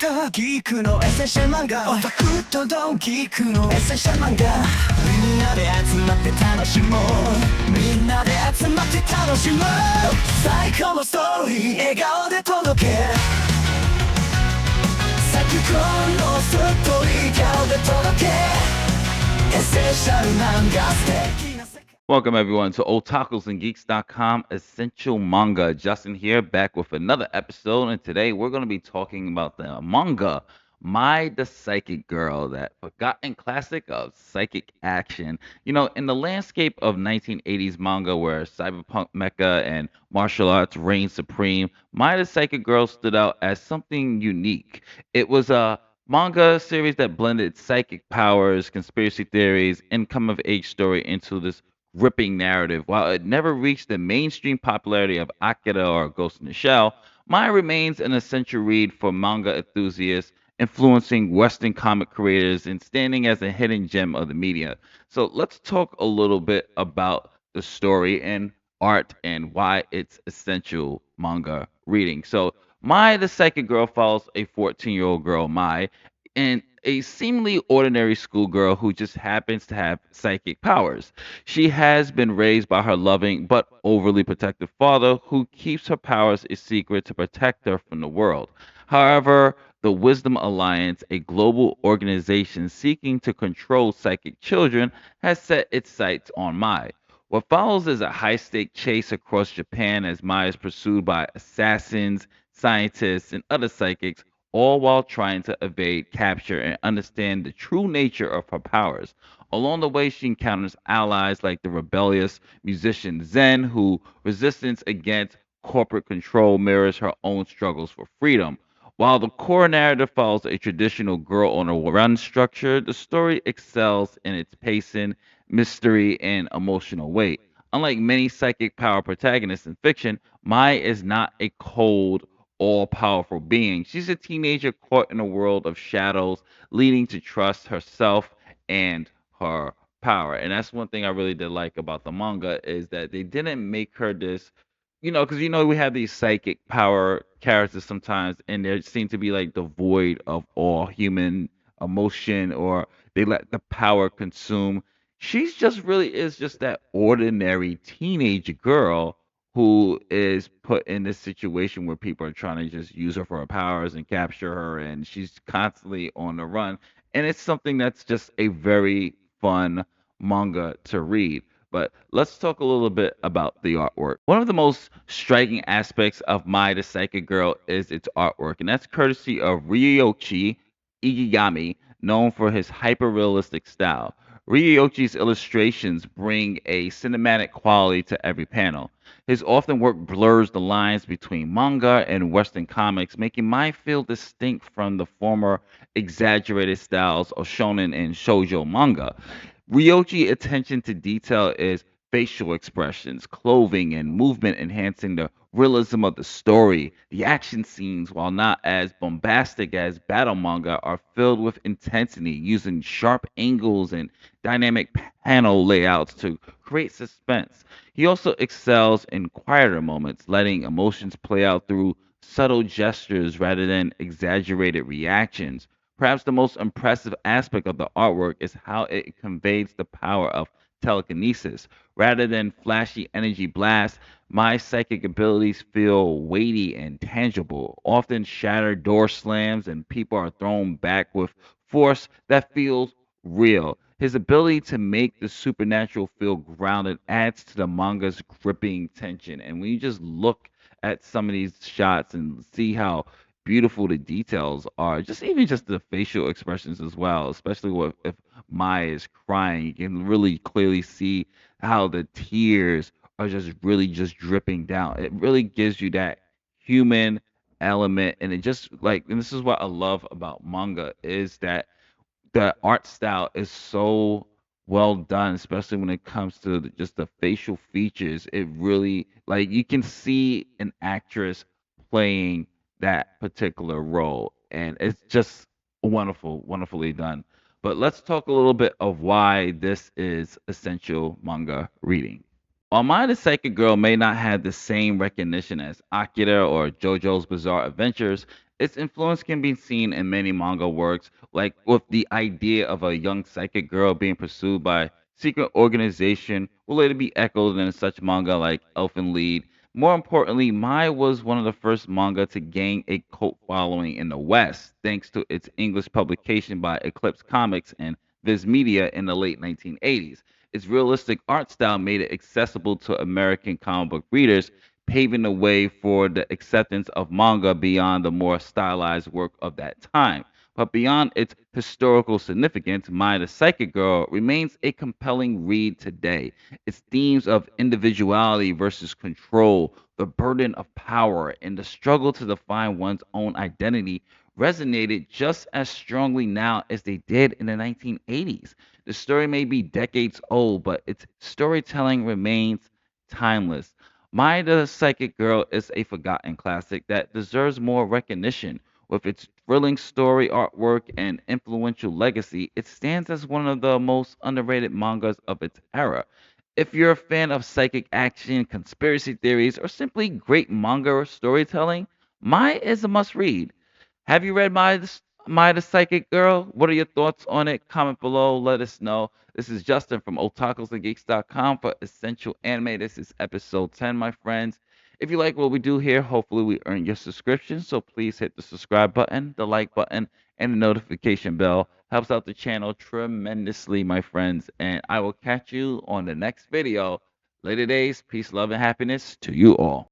とギークのエッセンシャル漫画オタクとドンギークのエッセンシャル漫画みんなで集まって楽しもうみんなで集まって楽しもう最高のストーリー笑顔で届け最高のストーリー顔で届けエッセンシャル漫画素敵な世界 Welcome everyone to otakusandgeeks.com Essential Manga. Justin here, back with another episode, and today we're going to be talking about the manga My the Psychic Girl, that forgotten classic of psychic action. In the landscape of 1980s manga where cyberpunk mecha and martial arts reigned supreme, My the Psychic Girl stood out as something unique. It was a manga series that blended psychic powers, conspiracy theories, and come of age story into this gripping narrative. While it never reached the mainstream popularity of Akira or Ghost in the Shell, Maya remains an essential read for manga enthusiasts, influencing Western comic creators and standing as a hidden gem of the media. So let's talk a little bit about the story and art and why it's essential manga reading. So Mai the Psychic Girl follows a 14-year-old girl, Mai, and a seemingly ordinary schoolgirl who just happens to have psychic powers. She has been raised by her loving but overly protective father, who keeps her powers a secret to protect her from the world. However, the Wisdom Alliance, a global organization seeking to control psychic children, has set its sights on Mai. What follows is a high stake chase across Japan as Mai is pursued by assassins, scientists, and other psychics, all while trying to evade capture and understand the true nature of her powers. Along the way, she encounters allies like the rebellious musician Zen, who resistance against corporate control mirrors her own struggles for freedom. While the core narrative follows a traditional girl on a run structure, the story excels in its pacing, mystery, and emotional weight. Unlike many psychic power protagonists in fiction, Mai is not a cold, all powerful being. She's a teenager caught in a world of shadows, leading to trust herself and her power. And that's one thing I really did like about the manga is that they didn't make her this, because we have these psychic power characters sometimes, and they seem to be like devoid of all human emotion, or they let the power consume. She's just really is just that ordinary teenage girl who is put in this situation where people are trying to just use her for her powers and capture her, and she's constantly on the run. And it's something that's just a very fun manga to read. But let's talk a little bit about the artwork. One of the most striking aspects of My the Psychic Girl is its artwork, and that's courtesy of Ryoichi Ikegami, known for his hyper realistic style. Ryoichi's illustrations bring a cinematic quality to every panel. His often work blurs the lines between manga and Western comics, making mine feel distinct from the former exaggerated styles of shonen and shoujo manga. Ryochi's attention to detail is facial expressions, clothing, and movement enhancing the realism of the story. The action scenes, while not as bombastic as battle manga, are filled with intensity, using sharp angles and dynamic panel layouts to create suspense. He also excels in quieter moments, letting emotions play out through subtle gestures rather than exaggerated reactions. Perhaps the most impressive aspect of the artwork is how it conveys the power of telekinesis. Rather than flashy energy blasts, my psychic abilities feel weighty and tangible. Often shattered door slams and people are thrown back with force that feels real. His ability to make the supernatural feel grounded adds to the manga's gripping tension. And when you just look at some of these shots and see how beautiful the details are, just even just the facial expressions as well, especially if Maya is crying, you can really clearly see how the tears are just really just dripping down. It really gives you that human element, and it just like, and this is what I love about manga is that the art style is so well done, especially when it comes to just the facial features. It really like you can see an actress playing that particular role, and it's just wonderful, wonderfully done. But let's talk a little bit of why this is essential manga reading. While My the Psychic Girl may not have the same recognition as Akira or JoJo's Bizarre Adventures, Its influence can be seen in many manga works, like with the idea of a young psychic girl being pursued by secret organization will later be echoed in such manga like Elfen Lied. More importantly, Mai was one of the first manga to gain a cult following in the West, thanks to its English publication by Eclipse Comics and Viz Media in the late 1980s. Its realistic art style made it accessible to American comic book readers, paving the way for the acceptance of manga beyond the more stylized work of that time. But beyond its historical significance, My the Psychic Girl remains a compelling read today. Its themes of individuality versus control, the burden of power, and the struggle to define one's own identity resonated just as strongly now as they did in the 1980s. The story may be decades old, but its storytelling remains timeless. My the Psychic Girl is a forgotten classic that deserves more recognition. With its thrilling story, artwork, and influential legacy, it stands as one of the most underrated mangas of its era. If you're a fan of psychic action, conspiracy theories, or simply great manga or storytelling, Mai is a must read. Have you read My the Psychic Girl? What are your thoughts on it? Comment below. Let us know. This is Justin from otakusandgeeks.com for Essential Anime. This is episode 10, my friends. If you like what we do here, hopefully we earn your subscription. So please hit the subscribe button, the like button, and the notification bell. Helps out the channel tremendously, my friends. And I will catch you on the next video. Later days, peace, love, and happiness to you all.